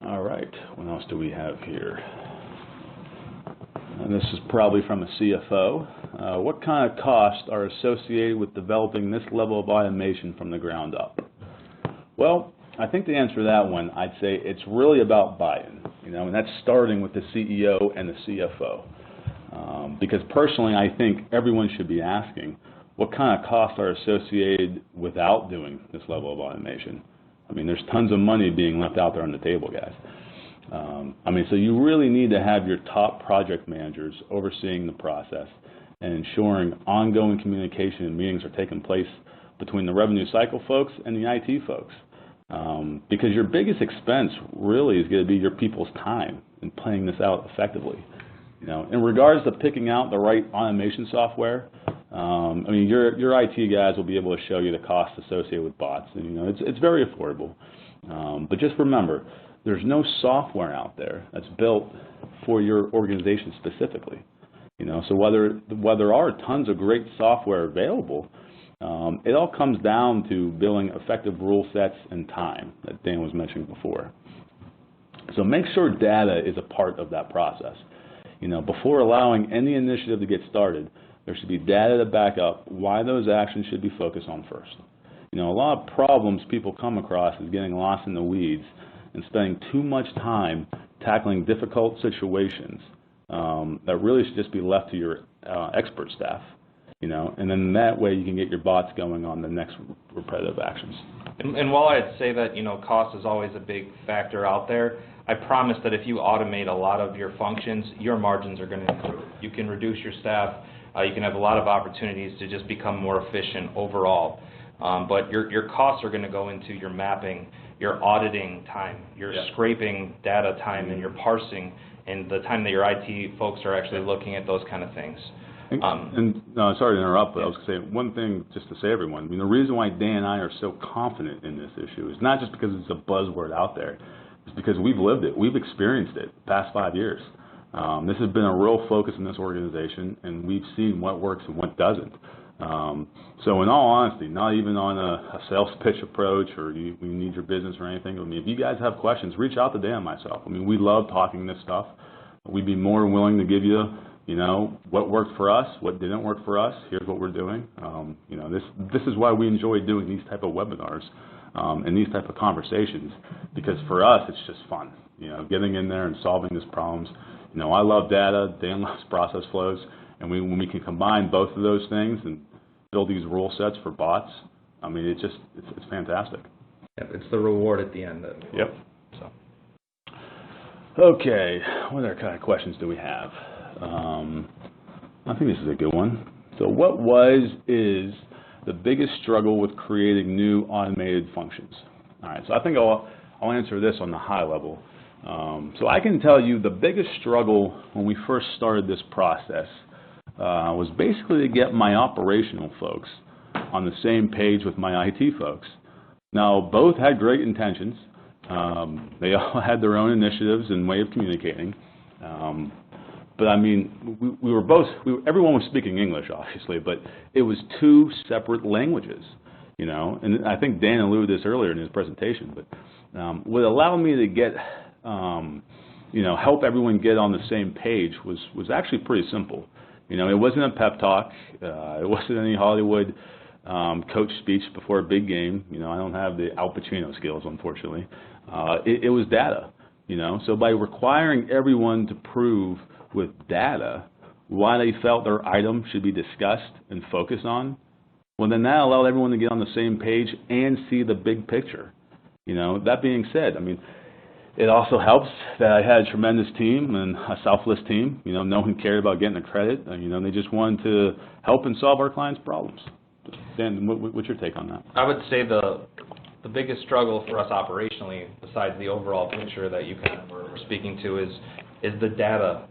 All right, what else do we have here? And this is probably from a CFO. What kind of costs are associated with developing this level of automation from the ground up? Well, I think to answer that one, I'd say it's really about buy-in, you know, and that's starting with the CEO and the CFO. Because personally, I think everyone should be asking, what kind of costs are associated without doing this level of automation? I mean, there's tons of money being left out there on the table, guys. I mean, so you really need to have your top project managers overseeing the process and ensuring ongoing communication and meetings are taking place between the revenue cycle folks and the IT folks. Because your biggest expense really is going to be your people's time in playing this out effectively. You know, in regards to picking out the right automation software, I mean, your IT guys will be able to show you the costs associated with bots, and you know, it's very affordable. But just remember, there's no software out there that's built for your organization specifically. You know, so while there are tons of great software available, it all comes down to building effective rule sets and time that Dan was mentioning before. So make sure data is a part of that process. You know, before allowing any initiative to get started, there should be data to back up why those actions should be focused on first. You know, a lot of problems people come across is getting lost in the weeds and spending too much time tackling difficult situations that really should just be left to your expert staff. You know, and then that way you can get your bots going on the next repetitive actions.
And while I'd say that, you know, cost is always a big factor out there, I promise that if you automate a lot of your functions, your margins are going to improve. You can reduce your staff. You can have a lot of opportunities to just become more efficient overall. But your costs are going to go into your mapping, your auditing time, your scraping data time, and your parsing, and the time that your IT folks are actually looking at those kind of things.
Sorry to interrupt, but I was going to say one thing just to say everyone. I mean, the reason why Dan and I are so confident in this issue is not just because it's a buzzword out there. It's because we've lived it. We've experienced it the past 5 years. This has been a real focus in this organization, and we've seen what works and what doesn't. So in all honesty, not even on a sales pitch approach or you need your business or anything. I mean, if you guys have questions, reach out to Dan and myself. I mean, we love talking this stuff. We'd be more than willing to give you know, what worked for us, what didn't work for us. Here's what we're doing. You know, this is why we enjoy doing these type of webinars and these type of conversations, because for us it's just fun. You know, getting in there and solving these problems. You know, I love data. Dan loves process flows, and when we can combine both of those things and build these rule sets for bots, I mean, it's fantastic.
Yep, it's the reward at the end.
Yep. So. Okay, what other kind of questions do we have? I think this is a good one. So what is the biggest struggle with creating new automated functions? All right, so I think I'll answer this on the high level. So I can tell you the biggest struggle when we first started this process was basically to get my operational folks on the same page with my IT folks. Now, both had great intentions. They all had their own initiatives and way of communicating. But I mean, everyone was speaking English, obviously, but it was two separate languages, you know. And I think Dan alluded to this earlier in his presentation, but what allowed me to get, you know, help everyone get on the same page was actually pretty simple. You know, it wasn't a pep talk. It wasn't any Hollywood coach speech before a big game. You know, I don't have the Al Pacino skills, unfortunately. It was data, you know. So by requiring everyone to prove with data why they felt their item should be discussed and focused on, well, then that allowed everyone to get on the same page and see the big picture. You know, that being said, I mean, it also helps that I had a tremendous team and a selfless team. You know, no one cared about getting the credit. You know, they just wanted to help and solve our clients' problems. Dan, what's your take on that?
I would say the biggest struggle for us operationally, besides the overall picture that you kind of were speaking to, is the data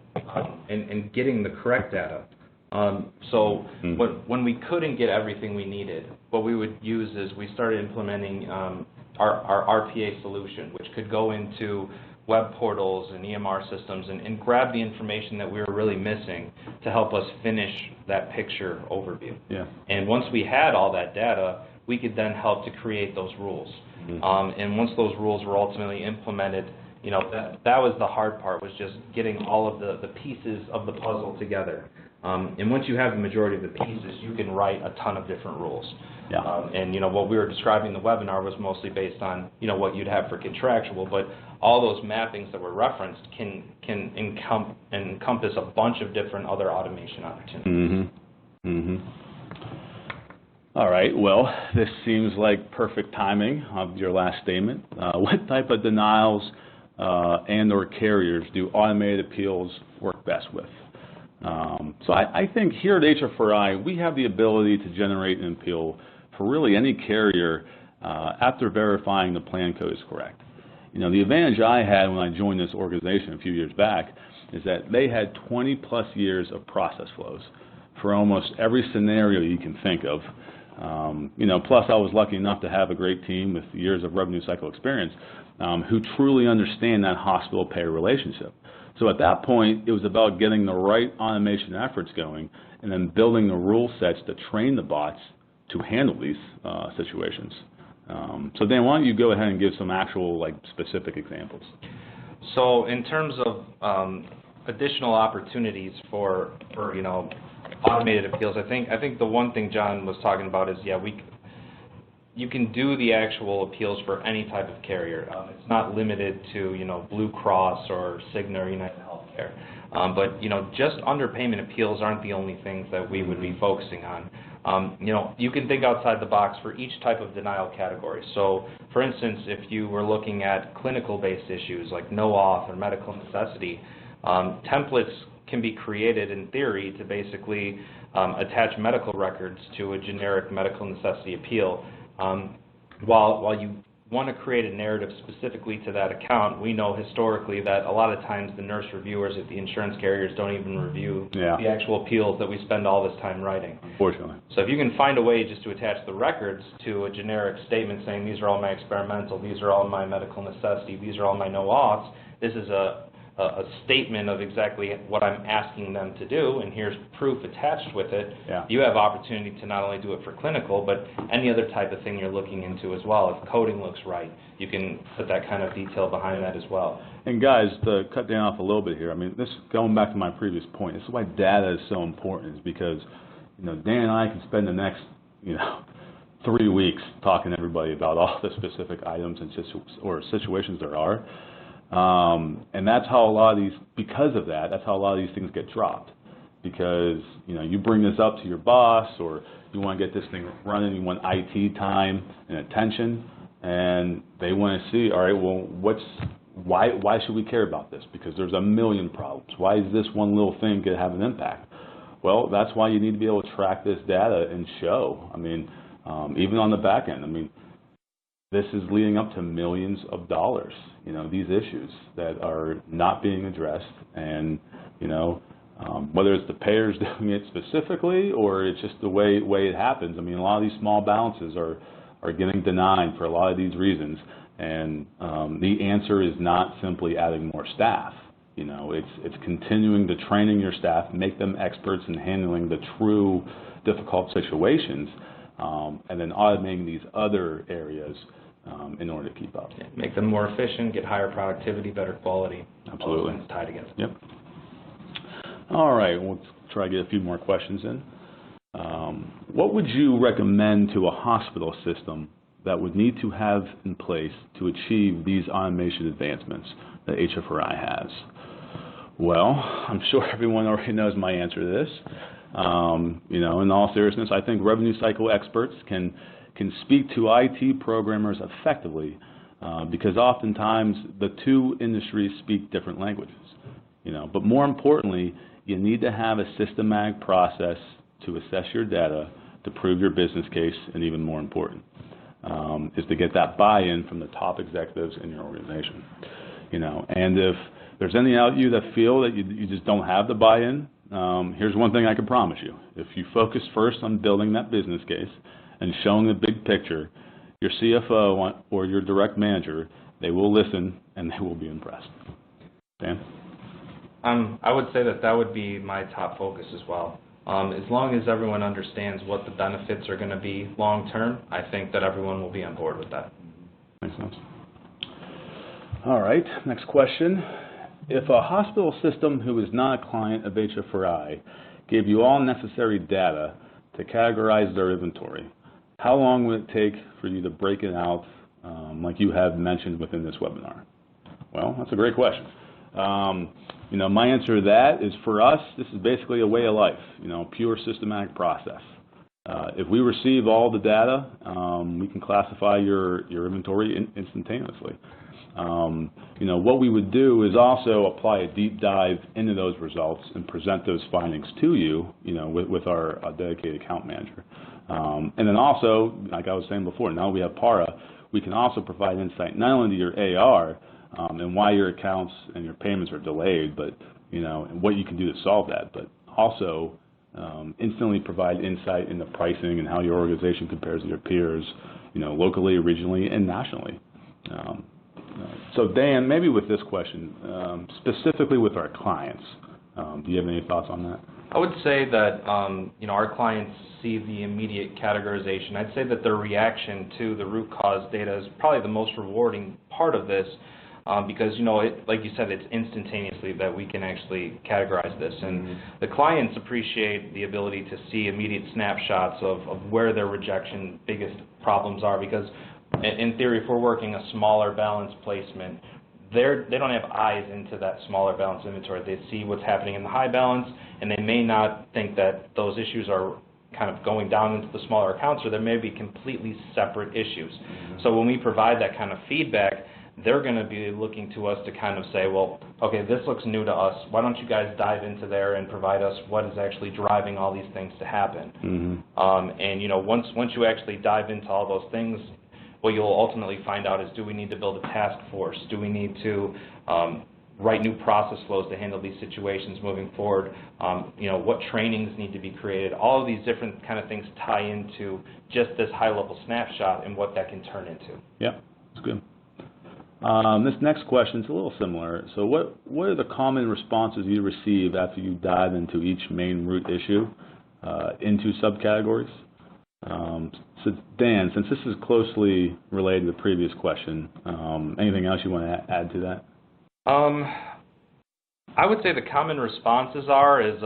and getting the correct data. When we couldn't get everything we needed, what we would use is we started implementing our RPA solution, which could go into web portals and EMR systems and grab the information that we were really missing to help us finish that picture overview.
Yeah.
And once we had all that data, we could then help to create those rules. And once those rules were ultimately implemented, you know, that was the hard part, was just getting all of the pieces of the puzzle together. And once you have the majority of the pieces, you can write a ton of different rules.
Yeah.
And, you know, what we were describing in the webinar was mostly based on, you know, what you'd have for contractual, but all those mappings that were referenced can encompass a bunch of different other automation opportunities.
All right, well, this seems like perfect timing of your last statement. What type of denials and or carriers do automated appeals work best with? So I think here at HFRI, we have the ability to generate an appeal for really any carrier after verifying the plan code is correct. You know, the advantage I had when I joined this organization a few years back is that they had 20 plus years of process flows for almost every scenario you can think of. You know, plus I was lucky enough to have a great team with years of revenue cycle experience who truly understand that hospital-payer relationship. So at that point, it was about getting the right automation efforts going and then building the rule sets to train the bots to handle these situations. So Dan, why don't you go ahead and give some actual, like, specific examples?
So in terms of additional opportunities for you know, automated appeals, I think the one thing John was talking about is, yeah, you can do the actual appeals for any type of carrier. It's not limited to, you know, Blue Cross or Cigna or United Healthcare. But, you know, just underpayment appeals aren't the only things that we would be focusing on. You know, you can think outside the box for each type of denial category. So, for instance, if you were looking at clinical-based issues like no auth or medical necessity, templates can be created in theory to basically attach medical records to a generic medical necessity appeal. While you want to create a narrative specifically to that account, we know historically that a lot of times the nurse reviewers at the insurance carriers don't even review the actual appeals that we spend all this time writing.
Unfortunately.
So if you can find a way just to attach the records to a generic statement saying these are all my experimental, these are all my medical necessity, these are all my no auths, this is a statement of exactly what I'm asking them to do, and here's proof attached with it. You have opportunity to not only do it for clinical, but any other type of thing you're looking into as well. If coding looks right, you can put that kind of detail behind that as well.
And guys, to cut down off a little bit here, I mean, this going back to my previous point, this is why data is so important, is because, you know, Dan and I can spend the next, you know, 3 weeks talking to everybody about all the specific items and situations there are. And that's how a lot of these, because of that, that's how a lot of these things get dropped. Because, you know, you bring this up to your boss, or you want to get this thing running, you want IT time and attention, and they want to see, all right, well, why should we care about this? Because there's a million problems. Why is this one little thing going to have an impact? Well, that's why you need to be able to track this data and show. I mean, even on the back end, I mean, this is leading up to millions of dollars, you know, these issues that are not being addressed. And, you know, Whether it's the payers doing it specifically or it's just the way it happens. I mean, a lot of these small balances are getting denied for a lot of these reasons, and the answer is not simply adding more staff. You know, it's continuing to training your staff, make them experts in handling the true difficult situations, and then automating these other areas in order to keep up.
Yeah, make them more efficient, get higher productivity, better quality.
Absolutely.
All those things tied together.
Yep. All right, well, let's try to get a few more questions in. What would you recommend to a hospital system that would need to have in place to achieve these automation advancements that HFRI has? Well, I'm sure everyone already knows my answer to this. You know, in all seriousness, I think revenue cycle experts can speak to IT programmers effectively because oftentimes the two industries speak different languages. You know, but more importantly, you need to have a systematic process to assess your data to prove your business case, and even more important, is to get that buy-in from the top executives in your organization. You know, and if there's any out you that feel that you just don't have the buy-in, here's one thing I can promise you. If you focus first on building that business case and showing the big picture, your CFO or your direct manager, they will listen and they will be impressed. Dan?
I would say that would be my top focus as well. As long as everyone understands what the benefits are going to be long term, I think that everyone will be on board with that.
Makes sense. All right, next question. If a hospital system who is not a client of HFRI gave you all necessary data to categorize their inventory, how long would it take for you to break it out like you have mentioned within this webinar? Well, that's a great question. You know, my answer to that is, for us, this is basically a way of life, you know, pure systematic process. If we receive all the data, we can classify your inventory instantaneously. You know, what we would do is also apply a deep dive into those results and present those findings to you, you know, with our dedicated account manager. And then also, like I was saying before, now we have PARA, we can also provide insight not only to your AR, and why your accounts and your payments are delayed, but, you know, and what you can do to solve that, but also instantly provide insight into pricing and how your organization compares to your peers, you know, locally, regionally, and nationally. So Dan, maybe with this question, specifically with our clients, do you have any thoughts on that?
I would say that you know, our clients see the immediate categorization. I'd say that their reaction to the root cause data is probably the most rewarding part of this, because, you know, like you said, it's instantaneously that we can actually categorize this. And the clients appreciate the ability to see immediate snapshots of where their rejection biggest problems are, because in theory, if we're working a smaller balance placement, they don't have eyes into that smaller balance inventory. They see what's happening in the high balance, and they may not think that those issues are kind of going down into the smaller accounts, or there may be completely separate issues. So when we provide that kind of feedback, they're going to be looking to us to kind of say, well, okay, this looks new to us. Why don't you guys dive into there and provide us what is actually driving all these things to happen? And, you know, once you actually dive into all those things, what you'll ultimately find out is, do we need to build a task force? Do we need to write new process flows to handle these situations moving forward? You know, what trainings need to be created? All of these different kind of things tie into just this high-level snapshot and what that can turn into.
Yeah, that's good. This next question is a little similar. So what are the common responses you receive after you dive into each main root issue into subcategories? So Dan, since this is closely related to the previous question, anything else you want to add to that?
I would say the common responses is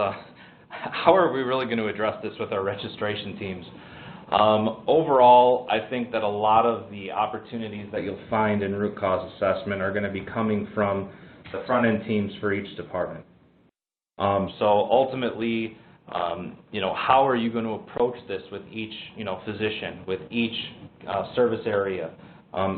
how are we really going to address this with our registration teams? Overall, I think that a lot of the opportunities that you'll find in root cause assessment are going to be coming from the front-end teams for each department. So ultimately, you know, how are you going to approach this with each, you know, physician, with each service area?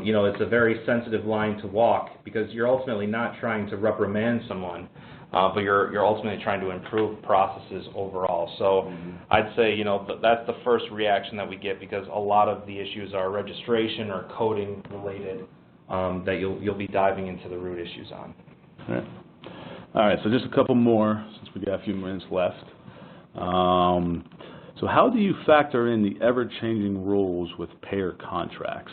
You know, it's a very sensitive line to walk, because you're ultimately not trying to reprimand someone, but you're ultimately trying to improve processes overall. So I'd say, you know, that's the first reaction that we get, because a lot of the issues are registration or coding related, that you'll be diving into the root issues on.
All right, so just a couple more, since we got a few minutes left. So how do you factor in the ever-changing rules with payer contracts?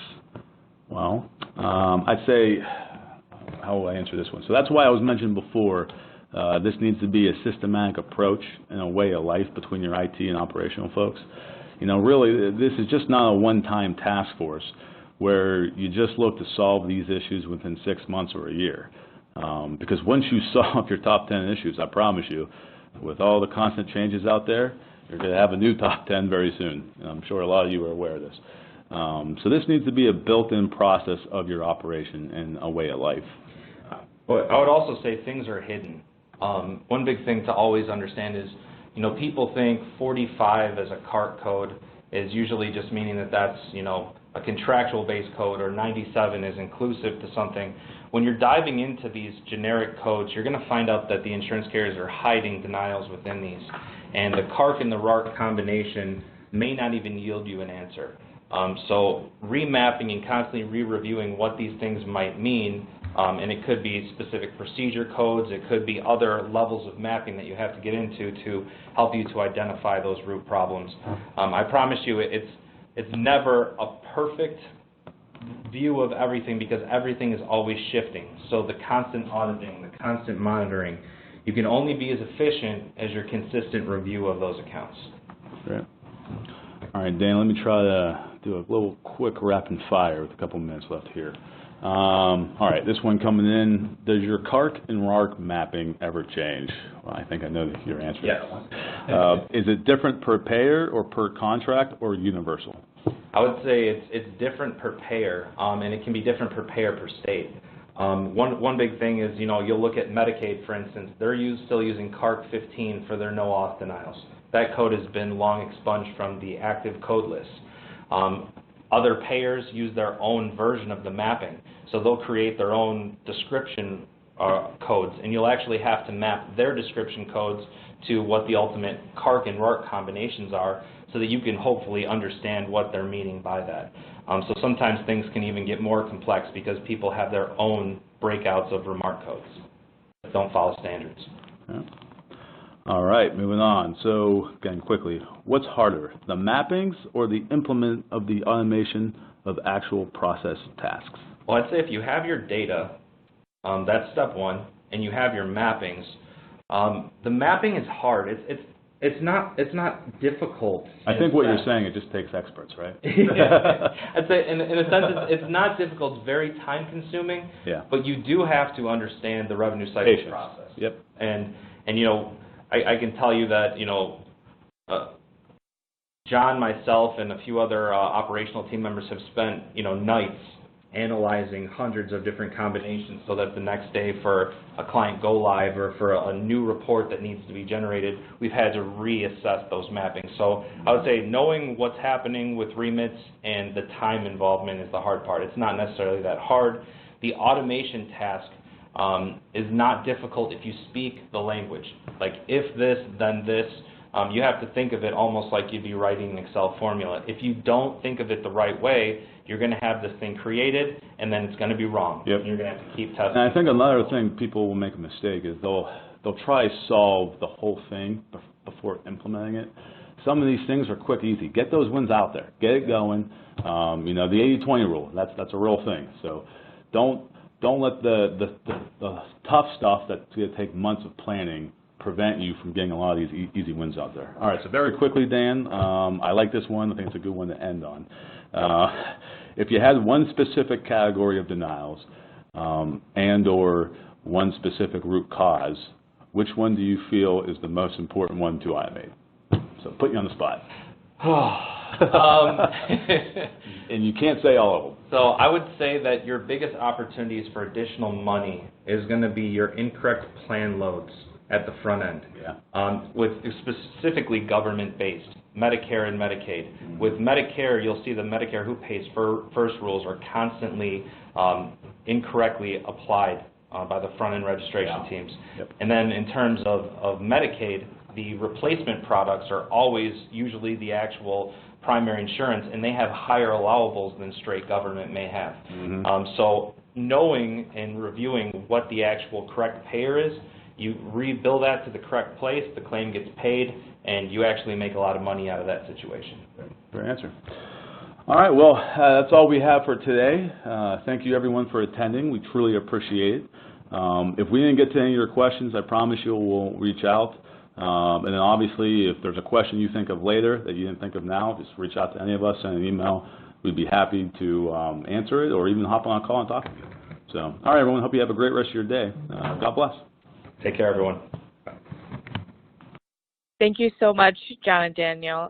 Well, I'd say, how will I answer this one? So that's why I was mentioned before, this needs to be a systematic approach and a way of life between your IT and operational folks. You know, really, this is just not a one-time task force where you just look to solve these issues within 6 months or a year. Because once you solve your top 10 issues, I promise you, with all the constant changes out there, you're going to have a new top 10 very soon. And I'm sure a lot of you are aware of this. So this needs to be a built-in process of your operation and a way of life.
Well, I would also say things are hidden. One big thing to always understand is, you know, people think 45 as a CART code is usually just meaning that that's, you know, a contractual-based code, or 97 is inclusive to something. When you're diving into these generic codes, you're going to find out that the insurance carriers are hiding denials within these. And the CARC and the RARC combination may not even yield you an answer. So remapping and constantly re-reviewing what these things might mean, and it could be specific procedure codes, it could be other levels of mapping that you have to get into to help you to identify those root problems. I promise you it's never a perfect view of everything, because everything is always shifting. So the constant auditing, the constant monitoring, you can only be as efficient as your consistent review of those accounts.
Great. All right, Dan, let me try to do a little quick rapid fire with a couple minutes left here. All right, this one coming in. Does your CARC and RARC mapping ever change? Well, I think I know your answer to that one. Is it different per payer or per contract or universal?
I would say it's different per payer, and it can be different per payer per state. One big thing is, you know, you'll look at Medicaid, for instance. They're still using CARC 15 for their no-auth denials. That code has been long expunged from the active code list. Other payers use their own version of the mapping, so they'll create their own description codes, and you'll actually have to map their description codes to what the ultimate CARC and RARC combinations are, so that you can hopefully understand what they're meaning by that. So sometimes things can even get more complex because people have their own breakouts of remark codes that don't follow standards.
Yeah. All right, moving on. So, again, quickly, what's harder, the mappings or the implement of the automation of actual process tasks?
Well, I'd say if you have your data, that's step one, and you have your mappings. The mapping is hard. It's not difficult.
I think what you're saying, it just takes experts, right?
I'd say in a sense it's not difficult. It's very time consuming.
Yeah.
But you do have to understand the revenue cycle process.
Yep.
And you know, I can tell you that, you know, John, myself, and a few other operational team members have spent, you know, nights analyzing hundreds of different combinations so that the next day for a client go live or for a new report that needs to be generated, we've had to reassess those mappings. So I would say knowing what's happening with remits and the time involvement is the hard part. It's not necessarily that hard. The automation task is not difficult if you speak the language. Like, if this, then this. You have to think of it almost like you'd be writing an Excel formula. If you don't think of it the right way, you're going to have this thing created, and then it's going to be wrong.
Yep.
And you're going to have to keep testing.
And I think another thing people will make a mistake is they'll try to solve the whole thing before implementing it. Some of these things are quick, easy. Get those wins out there. Get it going. You know, the 80-20 rule, that's a real thing. So don't let the tough stuff that's going to take months of planning prevent you from getting a lot of these easy wins out there. All right, so very quickly, Dan, I like this one. I think it's a good one to end on. If you had one specific category of denials and or one specific root cause, which one do you feel is the most important one to automate? So put you on the spot. And you can't say all of them.
So I would say that your biggest opportunities for additional money is going to be your incorrect plan loads at the front end. Yeah. With specifically government-based, Medicare and Medicaid. Mm-hmm. With Medicare, you'll see the Medicare who pays first rules are constantly incorrectly applied by the front-end registration teams. Yep. And then in terms of Medicaid, the replacement products are always usually the actual primary insurance, and they have higher allowables than straight government may have. Mm-hmm. So knowing and reviewing what the actual correct payer is you rebill that to the correct place, the claim gets paid, and you actually make a lot of money out of that situation.
Great answer. All right, well, that's all we have for today. Thank you, everyone, for attending. We truly appreciate it. If we didn't get to any of your questions, I promise you we'll reach out. And then obviously, if there's a question you think of later that you didn't think of now, just reach out to any of us, send an email. We'd be happy to answer it or even hop on a call and talk to you. So, all right, everyone, hope you have a great rest of your day. God bless.
Take care, everyone.
Thank you so much, John and Daniel,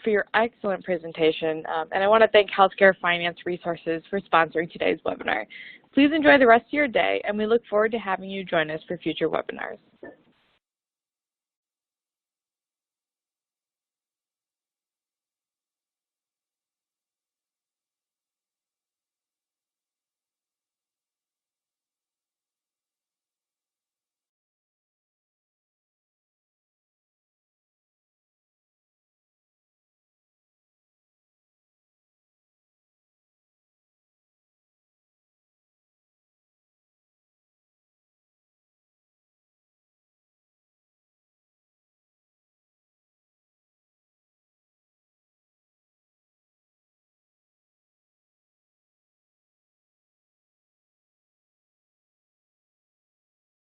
for your excellent presentation. And I want to thank Healthcare Finance Resources for sponsoring today's webinar. Please enjoy the rest of your day, and we look forward to having you join us for future webinars.